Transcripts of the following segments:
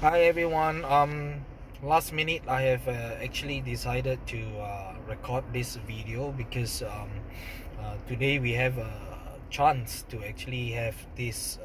Hi everyone. Last minute I have actually decided to record this video because today we have a chance to actually have this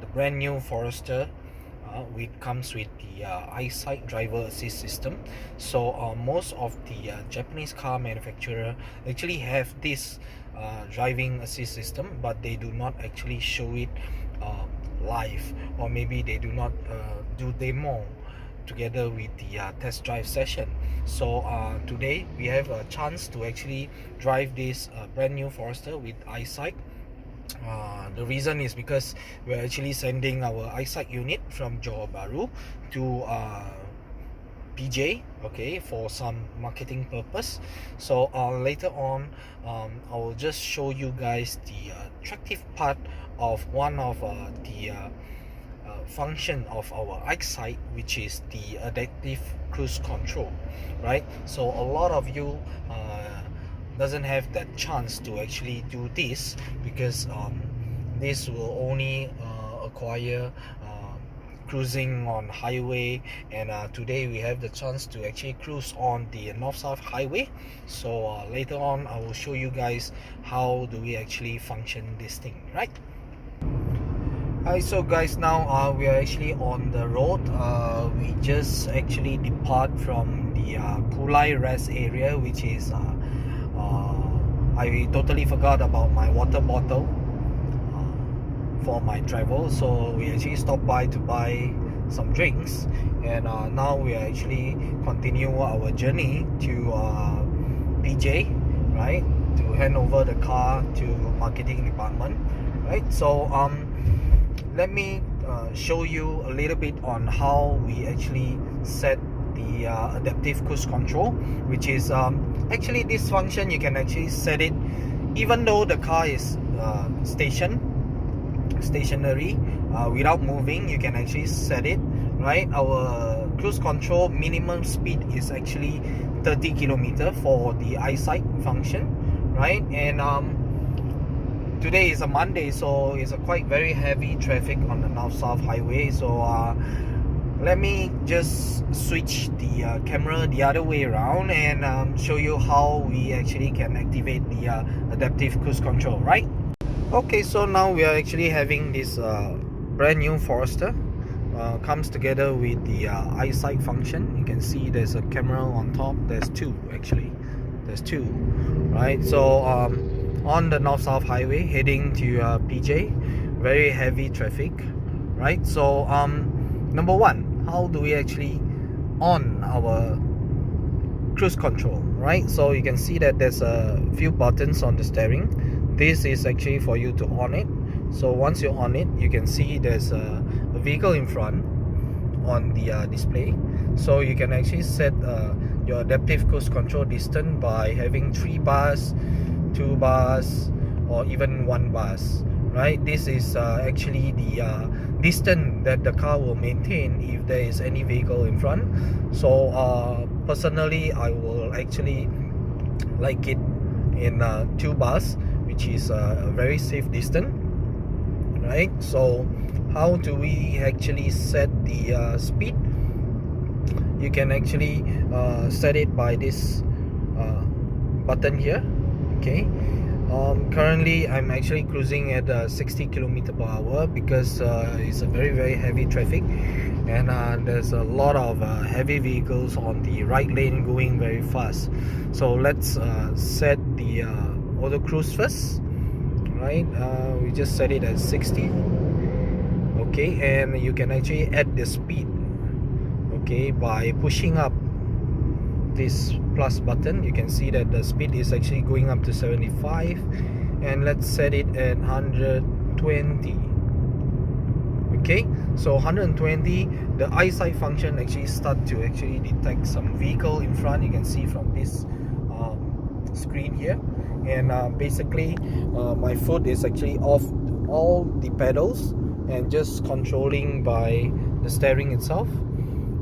the brand new Forester which comes with the Eye Sight driver assist system. So most of the Japanese car manufacturer actually have this driving assist system, but they do not actually show it uh, live, or maybe they do not do demo together with the test drive session. So today we have a chance to actually drive this brand new Forester with Eye Sight. The reason is because we're actually sending our Eye Sight unit from Johor Bahru to PJ, okay, for some marketing purpose. So later on, I will just show you guys the attractive part of one of the function of our eyesight, which is the adaptive cruise control, right? So a lot of you doesn't have that chance to actually do this because this will only acquire cruising on highway, and today we have the chance to actually cruise on the north-south highway. So later on I will show you guys how do we actually function this thing, right? Hi, so guys, now we are actually on the road. We just actually depart from the Kulai rest area, which is I totally forgot about my water bottle for my travel, so we actually stopped by to buy some drinks, and now we are actually continue our journey to PJ, right, to hand over the car to marketing department, right? So let me show you a little bit on how we actually set the adaptive cruise control, which is actually this function. You can actually set it even though the car is stationary, without moving. You can actually set it, right? Our cruise control minimum speed is actually 30 kilometer for the eyesight function, right? And today is a Monday, so it's a quite very heavy traffic on the north-south highway. So let me just switch the camera the other way around and show you how we actually can activate the adaptive cruise control, right? Okay, so now we are actually having this brand new Forester. Comes together with the eyesight function. You can see there's a camera on top. There's two, actually. There's two, right? So on the north-south highway heading to PJ, very heavy traffic, right? So number one, how do we actually on our cruise control, right? So you can see that there's a few buttons on the steering. This is actually for you to on it. So once you're on it, you can see there's a vehicle in front on the display. So you can actually set your adaptive cruise control distance by having 3 bars, 2 bars, or even 1 bars, right? This is actually the distance that the car will maintain if there is any vehicle in front. So personally, I will actually like it in 2 bars, which is a very safe distance, right? So how do we actually set the speed? You can actually set it by this button here, okay? Currently I'm actually cruising at 60 km/h because it's a very heavy traffic, and there's a lot of heavy vehicles on the right lane going very fast. So let's set the auto cruise first, right? We just set it at 60, okay, and you can actually add the speed, okay, by pushing up this plus button. You can see that the speed is actually going up to 75, and let's set it at 120. Okay, so 120, the eyesight function actually start to actually detect some vehicle in front. You can see from this screen here, and basically my foot is actually off all the pedals and just controlling by the steering itself,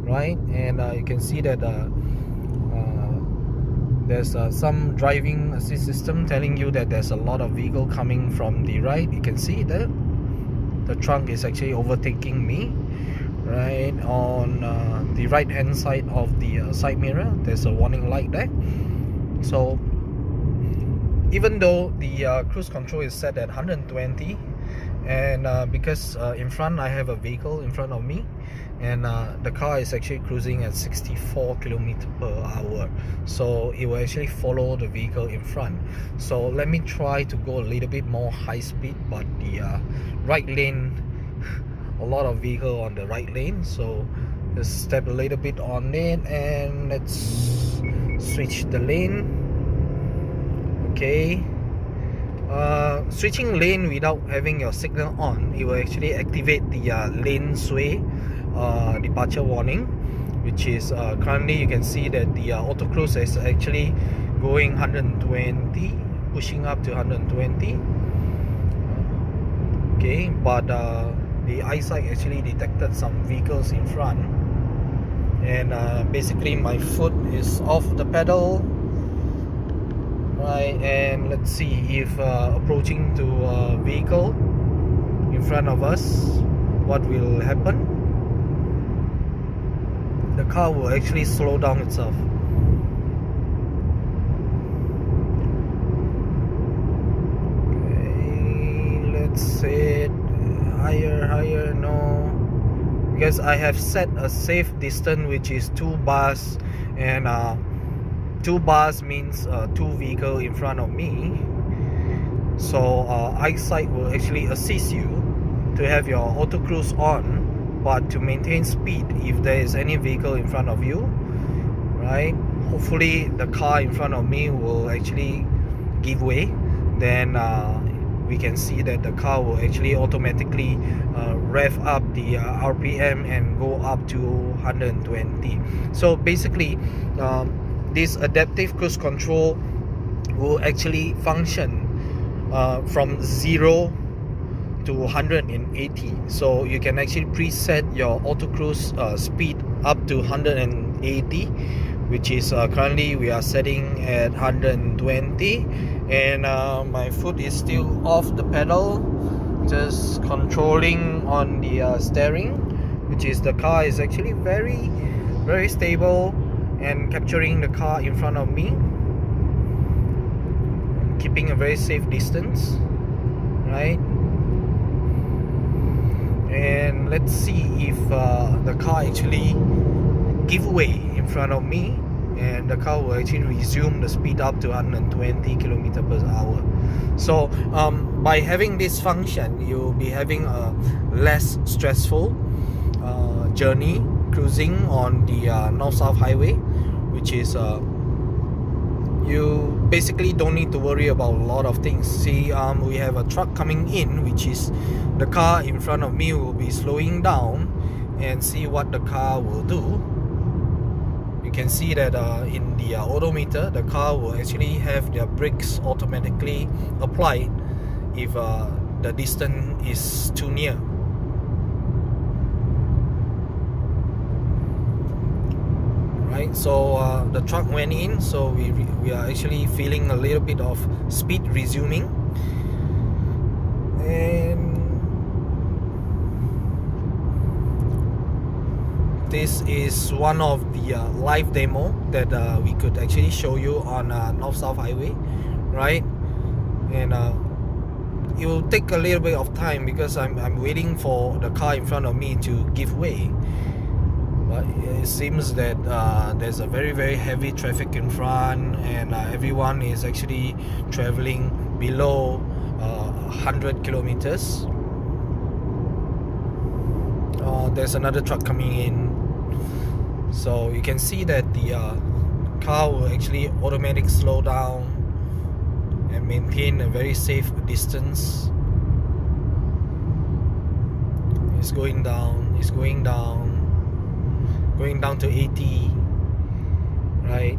right? And you can see that there's some driving assist system telling you that there's a lot of vehicle coming from the right. You can see that the trunk is actually overtaking me, right on the right hand side of the side mirror. There's a warning light there. So even though the cruise control is set at 120, and because in front I have a vehicle in front of me, and the car is actually cruising at 64 km/h, so it will actually follow the vehicle in front. So let me try to go a little bit more high speed, but the right lane, a lot of vehicle on the right lane, so just step a little bit on it and let's switch the lane. Okay, switching lane without having your signal on, it will actually activate the lane sway departure warning, which is currently you can see that the auto cruise is actually going 120, pushing up to 120. Okay, but the eyesight actually detected some vehicles in front, and basically my foot is off the pedal. Right, and let's see if approaching to a vehicle in front of us, what will happen. The car will actually slow down itself. Okay, let's set higher, no, because I have set a safe distance, which is 2 bars, and 2 bars means 2 vehicles in front of me. So eyesight will actually assist you to have your auto cruise on, but to maintain speed if there is any vehicle in front of you, right? Hopefully the car in front of me will actually give way, then we can see that the car will actually automatically rev up the RPM and go up to 120. So basically this adaptive cruise control will actually function from 0 to 180. So you can actually preset your auto cruise speed up to 180, which is currently we are setting at 120, and my foot is still off the pedal, just controlling on the steering, which is the car is actually very stable and capturing the car in front of me, keeping a very safe distance, right? And let's see if the car actually give way in front of me, and the car will actually resume the speed up to 120 km/h. So by having this function, you'll be having a less stressful journey cruising on the north-south highway, which is you basically don't need to worry about a lot of things. See, we have a truck coming in, which is the car in front of me will be slowing down, and see what the car will do. You can see that in the odometer, the car will actually have their brakes automatically applied if the distance is too near. Right, so the truck went in, so we are actually feeling a little bit of speed resuming, and this is one of the live demo that we could actually show you on north-south highway, right? And it will take a little bit of time because I'm waiting for the car in front of me to give way. But it seems that there's a very heavy traffic in front, and everyone is actually traveling below 100 kilometers. There's another truck coming in, so you can see that the car will actually automatically slow down and maintain a very safe distance. It's going down, going down to 80, right?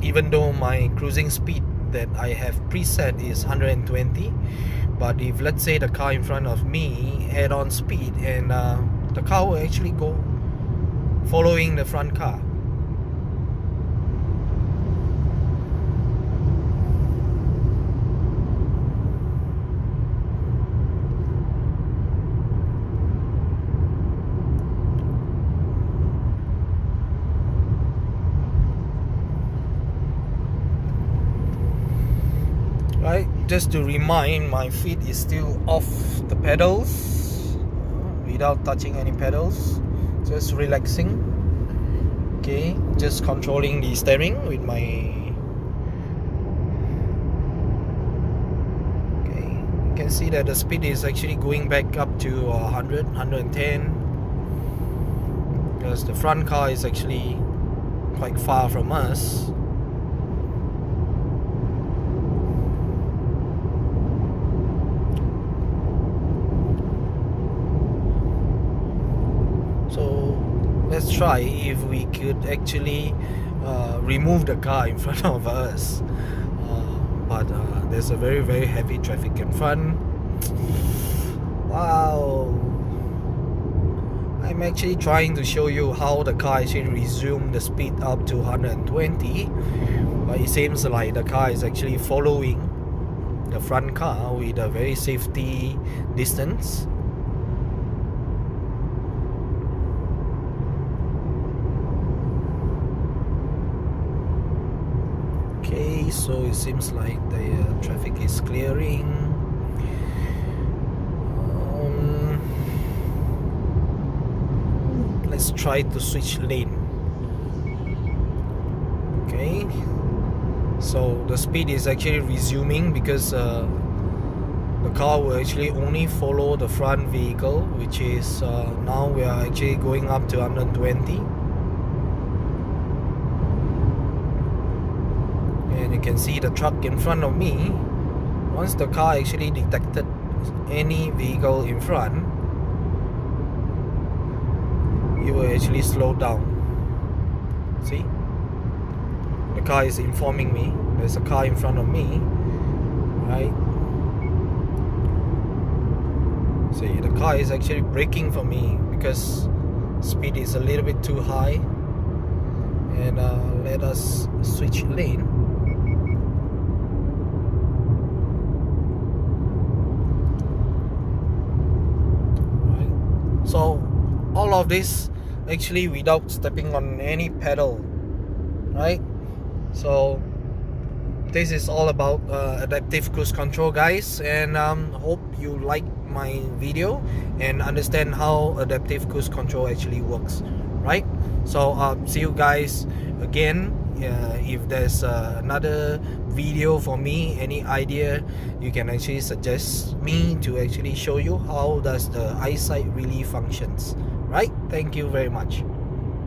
Even though my cruising speed that I have preset is 120, but if let's say the car in front of me add on speed, and the car will actually go following the front car. just to remind, my feet is still off the pedals, without touching any pedals, just relaxing. Okay, just controlling the steering with my, okay, you can see that the speed is actually going back up to 100, 110, because the front car is actually quite far from us. So let's try if we could actually remove the car in front of us, but there's a very heavy traffic in front. Wow, I'm actually trying to show you how the car actually resumed the speed up to 120, but it seems like the car is actually following the front car with a very safety distance. Okay, so it seems like the traffic is clearing. Let's try to switch lane. Okay, so the speed is actually resuming because the car will actually only follow the front vehicle, which is now we are actually going up to 120. And you can see the truck in front of me. Once the car actually detected any vehicle in front, it will actually slow down. See, the car is informing me there's a car in front of me, right? See, the car is actually braking for me because speed is a little bit too high. And let us switch lane. So all of this actually without stepping on any pedal, right? So this is all about adaptive cruise control, guys, and hope you like my video and understand how adaptive cruise control actually works, right? So see you guys again. If there's another video for me, any idea, you can actually suggest me to actually show you how does the eyesight really functions, right? Thank you very much.